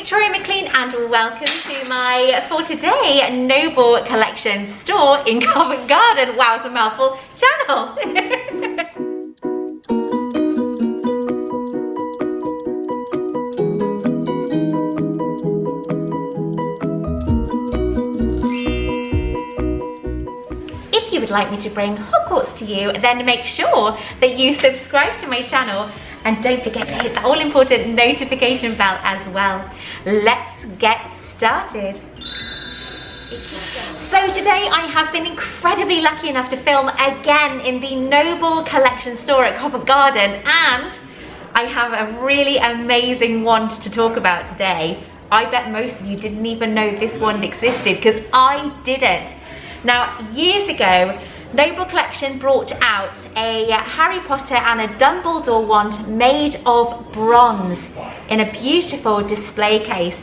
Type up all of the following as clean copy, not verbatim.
Victoria McLean and welcome to my, for today, Noble Collection store in Covert Garden. Wow, it's a mouthful, channel. If you would like me to bring Hogwarts to you, then make sure that you subscribe to my channel and don't forget to hit the all important notification bell as well. Let's get started. So today I have been incredibly lucky enough to film again in the Noble Collection store at Covert Garden, and I have a really amazing wand to talk about today. I bet most of you didn't even know this wand existed because I didn't. Now, years ago, Noble Collection brought out a Harry Potter and a Dumbledore wand made of bronze in a beautiful display case.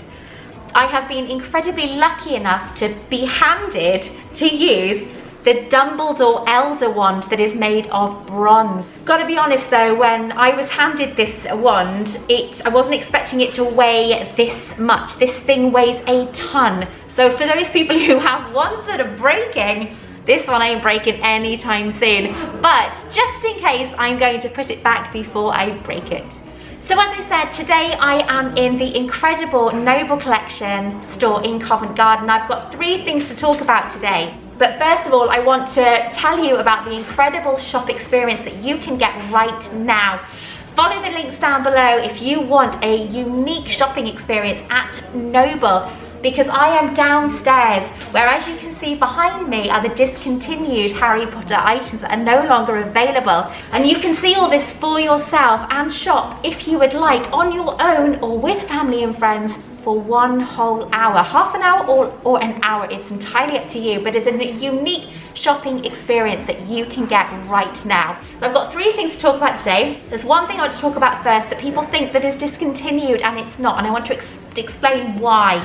I have been incredibly lucky enough to be handed to use the Dumbledore Elder wand that is made of bronze. Gotta be honest though, when I was handed this wand, I wasn't expecting it to weigh this much. This thing weighs a ton. So for those people who have wands that are breaking, this one ain't breaking anytime soon. But just in case, I'm going to put it back before I break it. So as I said, today I am in the incredible Noble Collection store in Covent Garden. I've got 3 things to talk about today. But first of all, I want to tell you about the incredible shop experience that you can get right now. Follow the links down below if you want a unique shopping experience at Noble, because I am downstairs where, as you can see behind me, are the discontinued Harry Potter items that are no longer available. And you can see all this for yourself and shop if you would like on your own or with family and friends for 1 whole hour. Half an hour or an hour, it's entirely up to you, but it's a unique shopping experience that you can get right now. I've got 3 things to talk about today. There's one thing I want to talk about first that people think that is discontinued and it's not, and I want to explain why.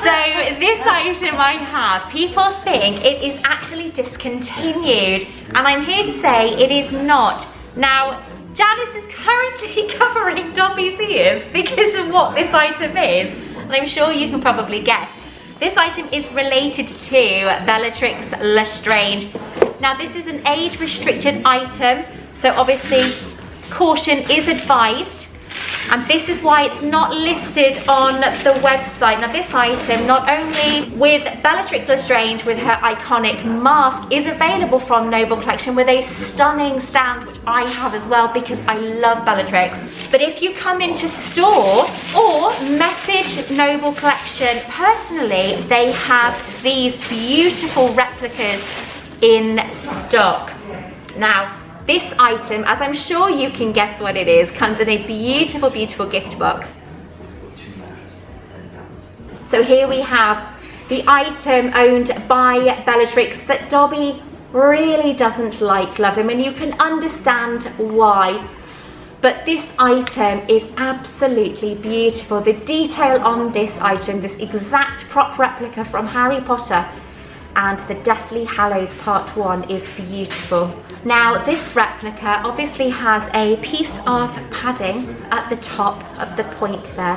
So this item I have, people think it is actually discontinued, and I'm here to say it is not. Now, Janice is currently covering Dobby's ears because of what this item is, and I'm sure you can probably guess. This item is related to Bellatrix Lestrange. Now, this is an age-restricted item, so obviously caution is advised. And this is why it's not listed on the website. Now, this item, not only with Bellatrix Lestrange with her iconic mask, is available from Noble Collection with a stunning stand, which I have as well because I love Bellatrix. But if you come into store or message Noble Collection personally, they have these beautiful replicas in stock. Now, this item, as I'm sure you can guess what it is, comes in a beautiful, beautiful gift box. So here we have the item owned by Bellatrix that Dobby really doesn't love him, and you can understand why. But this item is absolutely beautiful. The detail on this item, this exact prop replica from Harry Potter and the Deathly Hallows Part 1, is beautiful. Now, this replica obviously has a piece of padding at the top of the point there,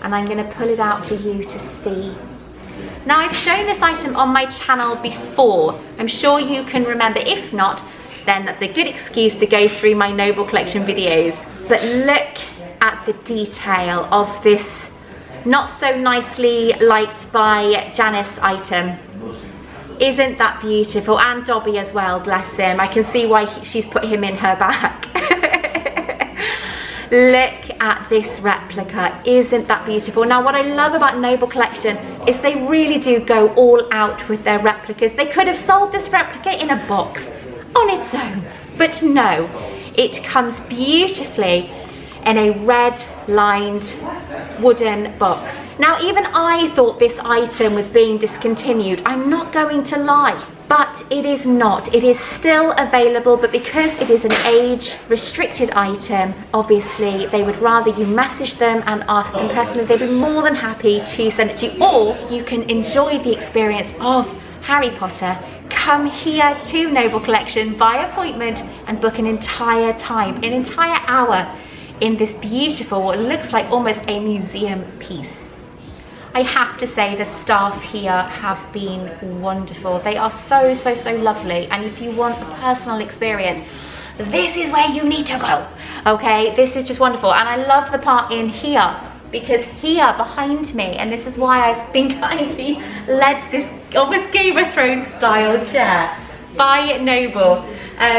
and I'm going to pull it out for you to see. Now, I've shown this item on my channel before. I'm sure you can remember. If not, then that's a good excuse to go through my Noble Collection videos. But look at the detail of this not so nicely liked by Janice item. Isn't that beautiful? And Dobby as well, bless him. I can see why she's put him in her back. Look at this replica. Isn't that beautiful? Now, what I love about Noble Collection is they really do go all out with their replicas. They could have sold this replica in a box on its own, but no, it comes beautifully in a red lined wooden box. Now, even I thought this item was being discontinued. I'm not going to lie, but it is not. It is still available, but because it is an age restricted item, obviously they would rather you message them and ask them personally. They'd be more than happy to send it to you, or you can enjoy the experience of Harry Potter. Come here to Noble Collection by appointment and book an entire hour in this beautiful, what looks like almost a museum piece. I have to say the staff here have been wonderful. They are so, so, so lovely. And if you want a personal experience, this is where you need to go. Okay, this is just wonderful. And I love the part in here, because here behind me, and this is why I've been kindly led this almost Game of Thrones style chair by Noble,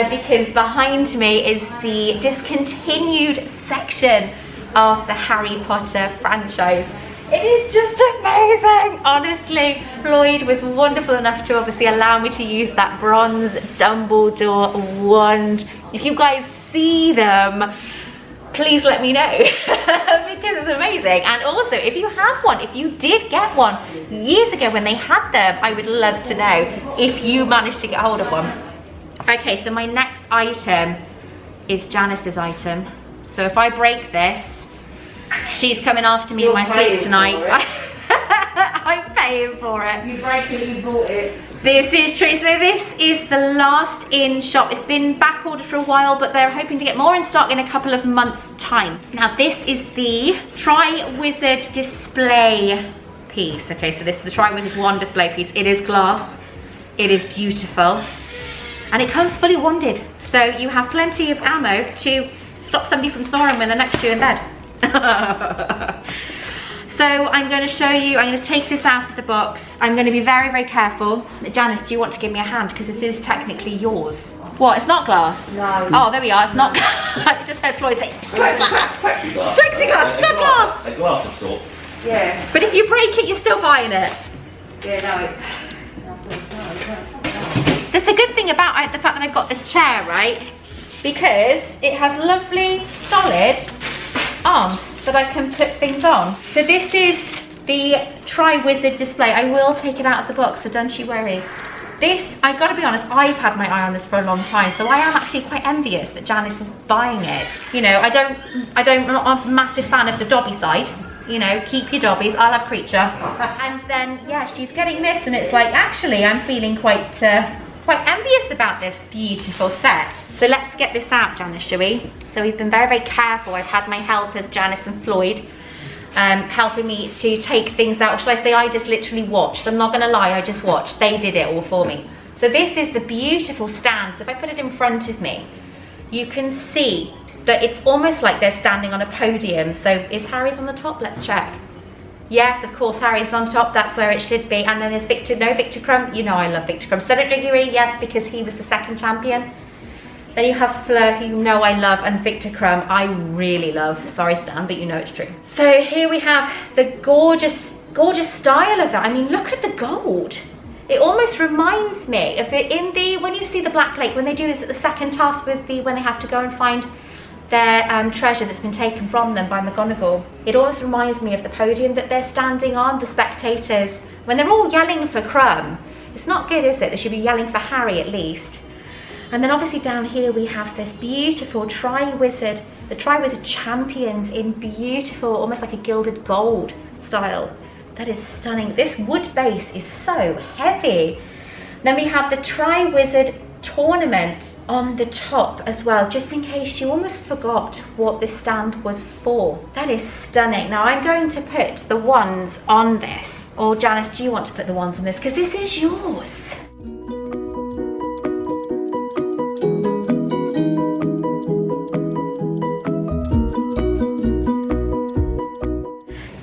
because behind me is the discontinued section of the Harry Potter franchise. It is just amazing, honestly. Floyd was wonderful enough to obviously allow me to use that bronze Dumbledore wand. If you guys see them, please let me know, because it's amazing. And also, if you have one, if you did get one years ago when they had them, I would love to know if you managed to get hold of one. Okay, so my next item is Janice's item. So if I break this, she's coming after me in my sleep tonight. I'm paying for it. You break it, you bought it. This is true. So this is the last in shop. It's been back ordered for a while, but they're hoping to get more in stock in a couple of months' time. Now this is the Tri-Wizard display piece. Okay, so this is the Tri-Wizard wand display piece. It is glass. It is beautiful. And it comes fully wanded. So you have plenty of ammo to stop somebody from snoring when they're next to you in bed. So I'm going to show you, I'm going to take this out of the box. I'm going to be very, very careful. Janice, do you want to give me a hand? Because this is technically yours. What, it's not glass? No. Oh, there we are, it's not glass. I just heard Floyd say, it's glass. Plexiglass. Plexiglass, not glass. A glass of sorts. Yeah. But if you break it, you're still buying it. Yeah, That's the good thing about the fact that I've got this chair, right? Because it has lovely, solid arms that I can put things on. So this is the Tri-Wizard display. I will take it out of the box, so don't you worry. This, I gotta be honest, I've had my eye on this for a long time, so I am actually quite envious that Janice is buying it. You know, I'm not a massive fan of the Dobby side. You know, keep your Dobbies, I'll have Creature. And then, yeah, she's getting this, and it's like, actually, I'm feeling quite envious about this beautiful set. So let's get this out, Janice, shall we? So we've been very, very careful. I've had my helpers, Janice and Floyd, helping me to take things out. Or should I say I just literally watched? I'm not gonna lie, I just watched. They did it all for me. So this is the beautiful stand. So if I put it in front of me, you can see that it's almost like they're standing on a podium. So is Harry's on the top? Let's check. Yes, of course, Harry's on top, that's where it should be. And then there's Victor Crumb, you know I love Victor Crumb. Cedric Diggory, yes, because he was the second champion. Then you have Fleur, who you know I love, and Victor Crumb, I really love. Sorry, Stan, but you know it's true. So here we have the gorgeous, gorgeous style of it. I mean, look at the gold. It almost reminds me of it in the, when you see the Black Lake, when they do is the second task with the, when they have to go and find their treasure that's been taken from them by McGonagall. It always reminds me of the podium that they're standing on, the spectators, when they're all yelling for Crumb. It's not good, is it? They should be yelling for Harry at least. And then obviously down here we have this beautiful Tri-Wizard, the Tri-Wizard champions in beautiful, almost like a gilded gold style. That is stunning. This wood base is so heavy. Then we have the Tri-Wizard tournament on the top as well, just in case you almost forgot what this stand was for. That is stunning. Now I'm going to put the wands on this. Or Janice, do you want to put the wands on this? Because this is yours.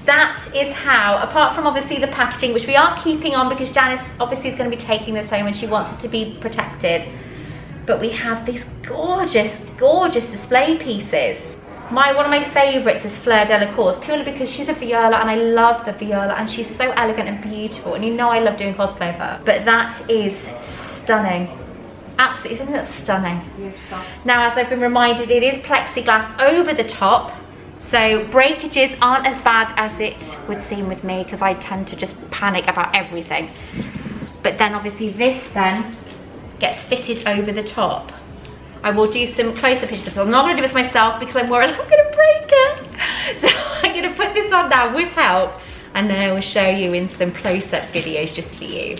That is how, apart from obviously the packaging, which we are keeping on because Janice obviously is going to be taking this home and she wants it to be protected. But we have these gorgeous, gorgeous display pieces. One of my favourites is Fleur Delacour's, purely because she's a Viola and I love the Viola and she's so elegant and beautiful, and you know I love doing cosplay of her. But that is stunning. Absolutely, isn't that stunning? Beautiful. Now, as I've been reminded, it is plexiglass over the top, so breakages aren't as bad as it would seem with me because I tend to just panic about everything. But then obviously this then gets fitted over the top. I will do some closer pictures. I'm not going to do this myself because I'm worried I'm going to break it. So I'm going to put this on now with help, and then I will show you in some close-up videos just for you.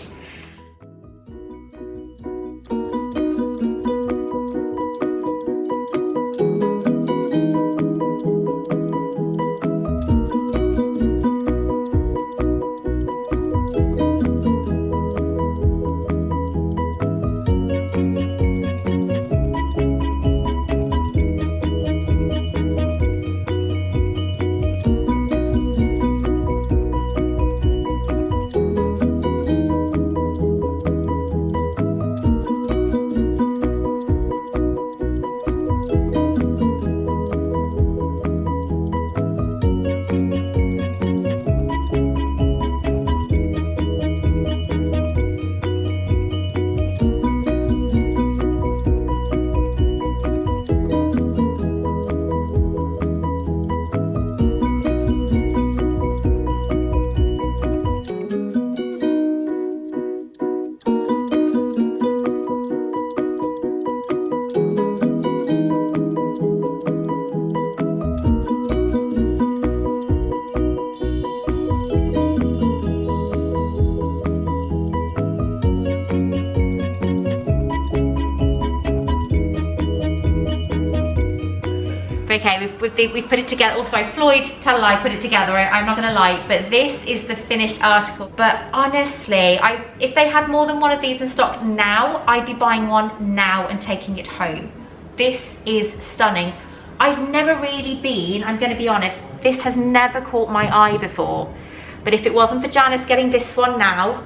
Okay, we've put it together. Oh, sorry, Floyd, tell a lie, put it together. I'm not gonna lie, but this is the finished article. But honestly, if they had more than one of these in stock now, I'd be buying one now and taking it home. This is stunning. I've never really been, I'm gonna be honest, this has never caught my eye before. But if it wasn't for Janice getting this one now,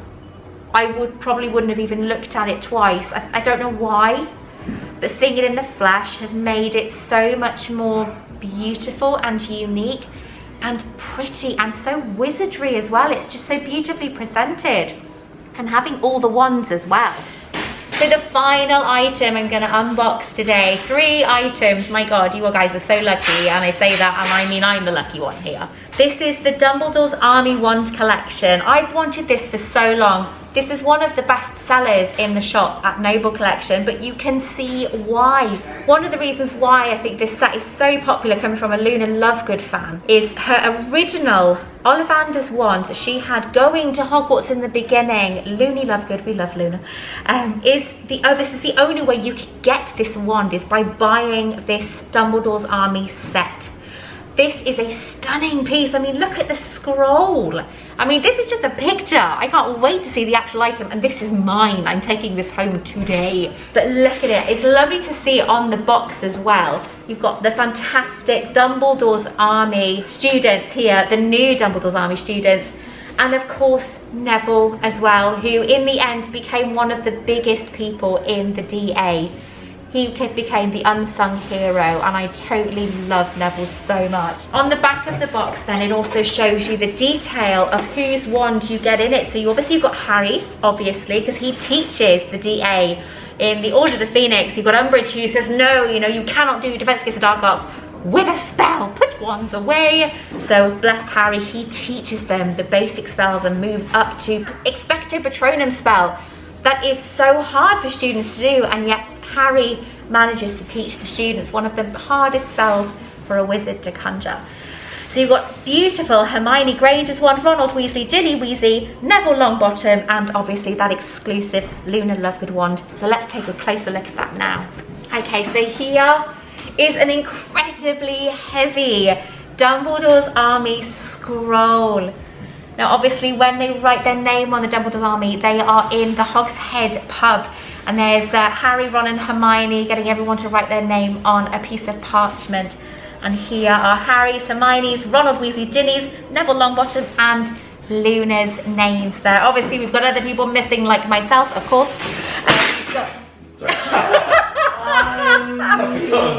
I probably wouldn't have even looked at it twice. I don't know why, but seeing it in the flesh has made it so much more beautiful and unique and pretty and so wizardry as well. It's just so beautifully presented, and having all the wands as well. So the final item I'm going to unbox today, 3 items. My God, you guys are so lucky, and I say that and I mean I'm the lucky one here. This is the Dumbledore's Army Wand Collection. I've wanted this for so long. This is one of the best sellers in the shop at Noble Collection, but you can see why. One of the reasons why I think this set is so popular, coming from a Luna Lovegood fan, is her original Ollivander's wand that she had going to Hogwarts in the beginning. Looney Lovegood, we love Luna. This is the only way you can get this wand, is by buying this Dumbledore's Army set. This is a stunning piece. I mean, look at the scroll. I mean, this is just a picture. I can't wait to see the actual item, and this is mine. I'm taking this home today. But look at it. It's lovely to see it on the box as well. You've got the fantastic Dumbledore's Army students here, the new Dumbledore's Army students, and of course Neville as well, who in the end became one of the biggest people in the DA. He became the unsung hero, and I totally love Neville so much. On the back of the box then, it also shows you the detail of whose wand you get in it. So you've got Harry's, obviously, because he teaches the DA in the Order of the Phoenix. You've got Umbridge, who says, no, you know, you cannot do Defense Against the Dark Arts with a spell, put wands away. So bless Harry, he teaches them the basic spells and moves up to Expecto Patronum spell. That is so hard for students to do, and yet Harry manages to teach the students one of the hardest spells for a wizard to conjure. So you've got beautiful Hermione Granger's wand, Ronald Weasley, Ginny Weasley, Neville Longbottom, and obviously that exclusive Luna Lovegood wand. So let's take a closer look at that now. Okay, so here is an incredibly heavy Dumbledore's Army scroll. Now obviously when they write their name on the Dumbledore's Army, they are in the Hog's Head pub, and there's Harry, Ron and Hermione getting everyone to write their name on a piece of parchment. And here are Harry's, Hermione's, Ronald Weasley, Ginny's, Neville Longbottom and Luna's names there. Obviously we've got other people missing, like myself, of course.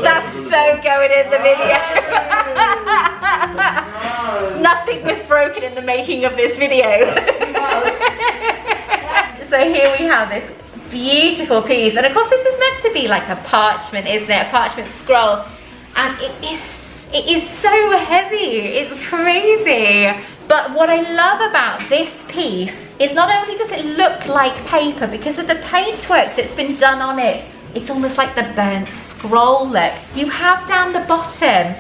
That's so going in the video. Nothing was broken in the making of this video. So here we have this beautiful piece, and of course this is meant to be like a parchment, isn't it? A parchment scroll, and it is so heavy. It's crazy. But what I love about this piece is not only does it look like paper, because of the paintwork that's been done on it, it's almost like the burnt scroll look. You have down the bottom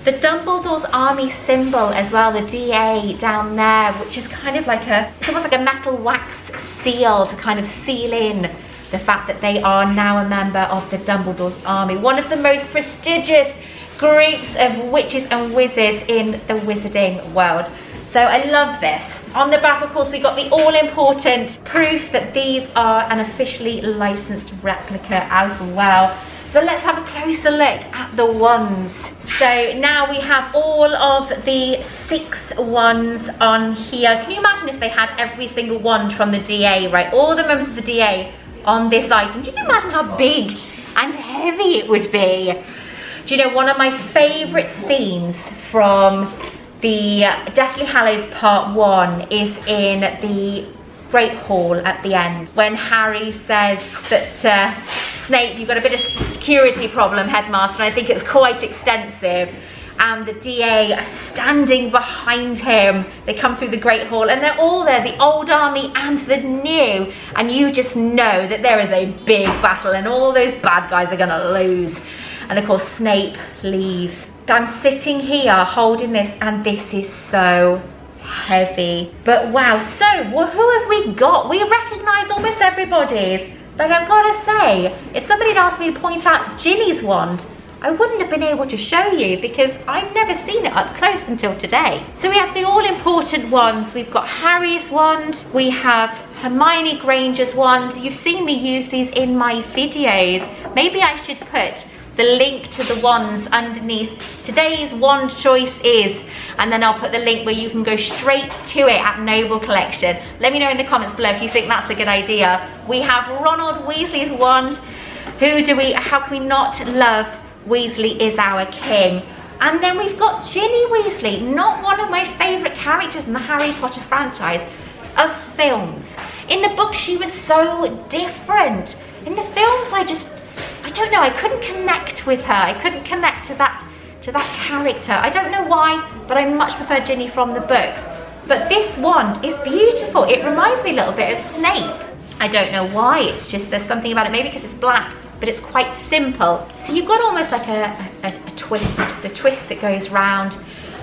the Dumbledore's Army symbol as well, the DA down there, which is kind of like it's almost like a metal wax seal to kind of seal in the fact that they are now a member of the Dumbledore's Army, one of the most prestigious groups of witches and wizards in the wizarding world. So I love this. On the back, of course, we got the all-important proof that these are an officially licensed replica as well. So let's have a closer look at the wands. So now we have all of the 6 wands on here. Can you imagine if they had every single wand from the DA, right? All the members of the DA on this item. Do you imagine how big and heavy it would be? Do you know, one of my favourite scenes from the Deathly Hallows Part 1 is in the Great Hall at the end, when Harry says that Snape, you've got a bit of security problem, Headmaster, and I think it's quite extensive. And the DA are standing behind him. They come through the Great Hall and they're all there, the old army and the new. And you just know that there is a big battle and all those bad guys are gonna lose. And of course Snape leaves. I'm sitting here holding this, and this is so heavy. But wow, so well, who have we got? We recognise almost everybody. But I've got to say, if somebody had asked me to point out Ginny's wand, I wouldn't have been able to show you because I've never seen it up close until today. So we have the all-important wands. We've got Harry's wand, we have Hermione Granger's wand. You've seen me use these in my videos. Maybe I should put the link to the wands underneath today's wand choice is, and then I'll put the link where you can go straight to it at Noble Collection. Let me know in the comments below if you think that's a good idea. We have Ronald Weasley's wand. How can we not love Weasley is our king? And then we've got Ginny Weasley, not one of my favourite characters in the Harry Potter franchise of films. In the book she was so different. In the films I don't know, I couldn't connect with her. I couldn't connect to that character. I don't know why, but I much prefer Ginny from the books. But this wand is beautiful. It reminds me a little bit of Snape. I don't know why, it's just there's something about it, maybe because it's black, but it's quite simple. So you've got almost like a twist, the twist that goes round,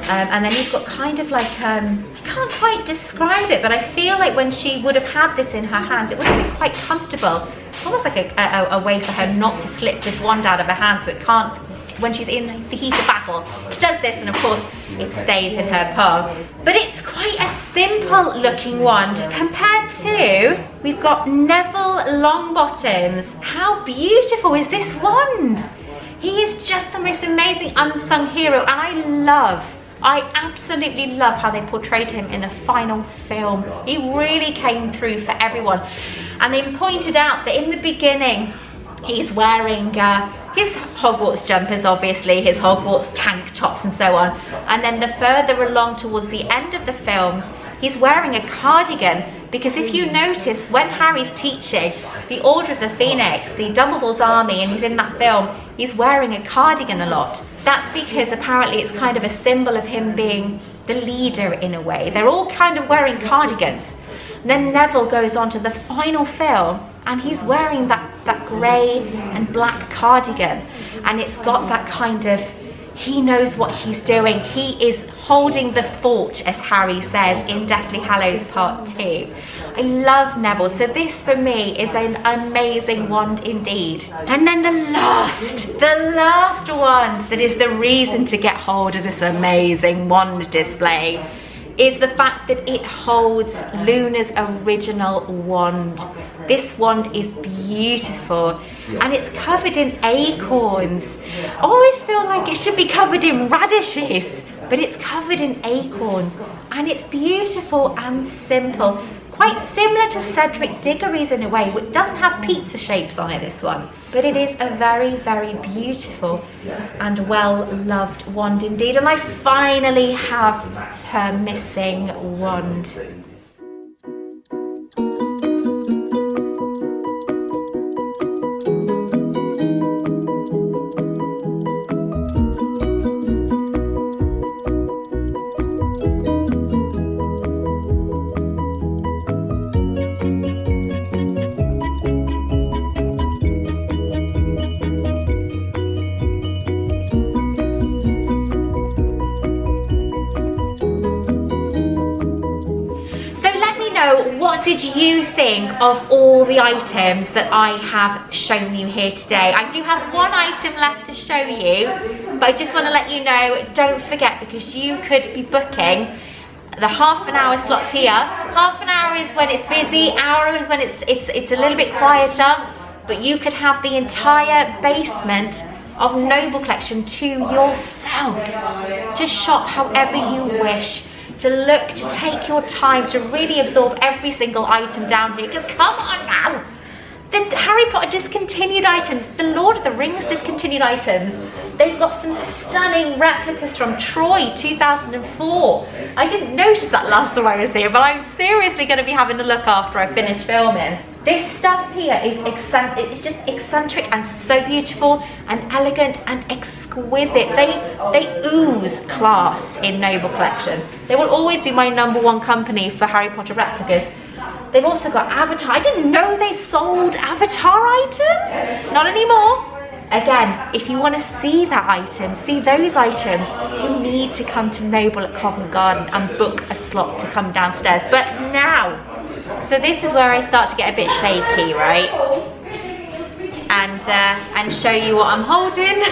and then you've got kind of like, I can't quite describe it, but I feel like when she would have had this in her hands, it would have been quite comfortable. It's almost like a way for her not to slip this wand out of her hand, so it can't, when she's in the heat of battle, she does this and of course it stays in her palm. But it's quite a simple looking wand compared to, we've got Neville Longbottom's. How beautiful is this wand? He is just the most amazing unsung hero, and I absolutely love how they portrayed him in the final film. He really came through for everyone. And they pointed out that in the beginning, he's wearing his Hogwarts jumpers, obviously, his Hogwarts tank tops and so on. And then the further along towards the end of the films, he's wearing a cardigan, because if you notice, when Harry's teaching the Order of the Phoenix, the Dumbledore's army, and he's in that film, he's wearing a cardigan a lot. That's because apparently it's kind of a symbol of him being the leader in a way. They're all kind of wearing cardigans. And then Neville goes on to the final film and he's wearing that grey and black cardigan. And it's got that kind of, he knows what he's doing. He is holding the fort, as Harry says in Deathly Hallows Part 2. I love Neville, so this for me is an amazing wand indeed. And then the last wand that is the reason to get hold of this amazing wand display is the fact that it holds Luna's original wand. This wand is beautiful and it's covered in acorns. I always feel like it should be covered in radishes, but it's covered in acorns and it's beautiful and simple. Quite similar to Cedric Diggory's in a way, which doesn't have pizza shapes on it, this one. But it is a very, very beautiful and well-loved wand indeed. And I finally have her missing wand. What did you think of all the items that I have shown you here today? I do have one item left to show you, but I just want to let you know, don't forget, because you could be booking the half-an-hour slots here. Half an hour is when it's busy, hour is when it's a little bit quieter, but you could have the entire basement of Noble Collection to yourself, to shop however you wish, to look, to take your time, to really absorb every single item down here, because come on now, the Harry Potter discontinued items, the Lord of the Rings discontinued items, they've got some stunning replicas from Troy 2004. I didn't notice that last time I was here, but I'm seriously going to be having a look after I finish filming. This stuff here is it's just eccentric and so beautiful and elegant and exquisite. They ooze class in Noble Collection. They will always be my #1 company for Harry Potter replicas. They've also got Avatar. I didn't know they sold Avatar items. Not anymore. Again, if you want to see that item, see those items, you need to come to Noble at Covert Garden and book a slot to come downstairs. But now, so this is where I start to get a bit shaky, right? and show you what I'm holding.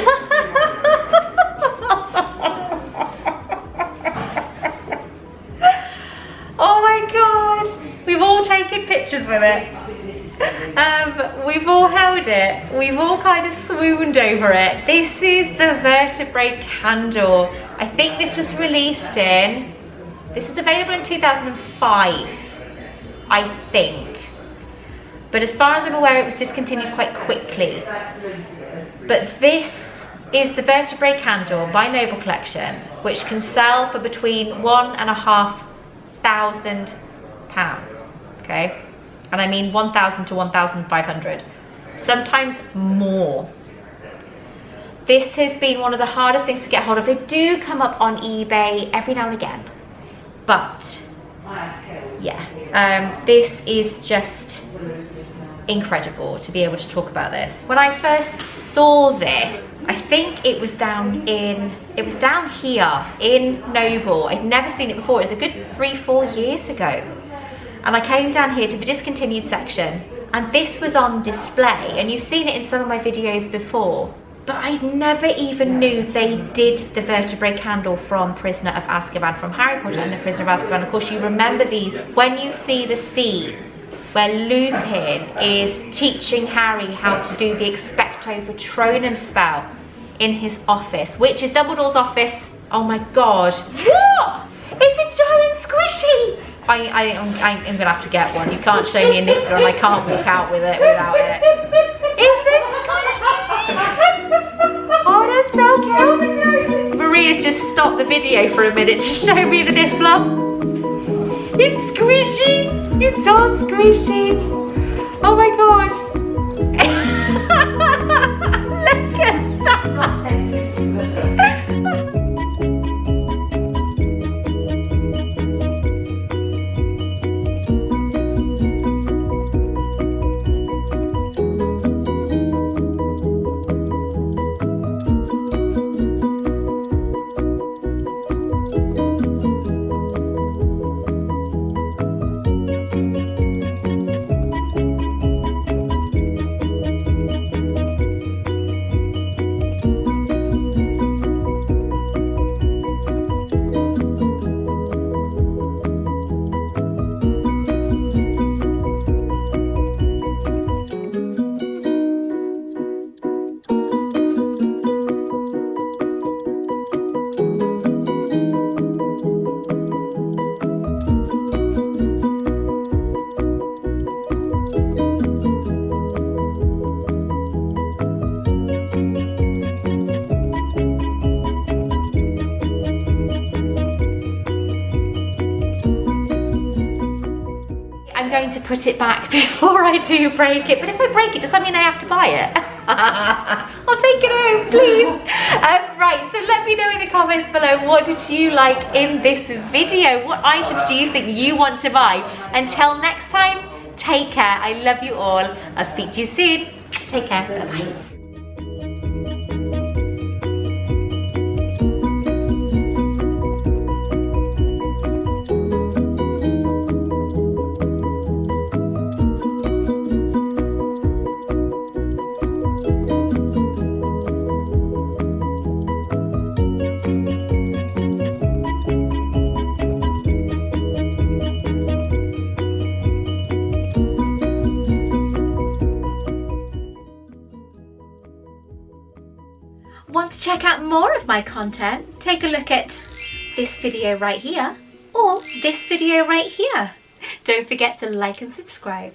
Oh my god, we've all taken pictures with it. We've all held it. We've all kind of swooned over it. This is the vertebrae candle. I think this was released in, this was available in 2005, I think. But as far as I'm aware, it was discontinued quite quickly. But this is the vertebrae candle by Noble Collection, which can sell for between £1,500, okay? And I mean 1,000 to 1,500, sometimes more. This has been one of the hardest things to get hold of. They do come up on eBay every now and again, but yeah, this is just incredible to be able to talk about this. When I first saw this, I think it was down here in Noble. I'd never seen it before. It was a good 3-4 years ago. And I came down here to the discontinued section, and this was on display, and you've seen it in some of my videos before, but I never even knew they did the vertebrae candle from Prisoner of Azkaban, from Harry Potter and the Prisoner of Azkaban. Of course, you remember these when you see the scene where Lupin is teaching Harry how to do the Expecto Patronum spell in his office, which is Dumbledore's office. Oh my god. What? It's a giant squishy! I'm gonna have to get one. You can't show me a knicker and I can't walk out with it without it. Is this squishy? Oh, that's so cute. Maria's just stopped the video for a minute to show me the niffler. It's squishy. It's so squishy. Oh my god. Look at that. I'm going to put it back before I do break it, but if I break it, does that mean I have to buy it? I'll take it home, please. Right, so let me know in the comments below, what did you like in this video? What items do you think you want to buy? Until next time, take care. I love you all. I'll speak to you soon. Take care. Bye-bye. Want to check out more of my content? Take a look at this video right here or this video right here. Don't forget to like and subscribe.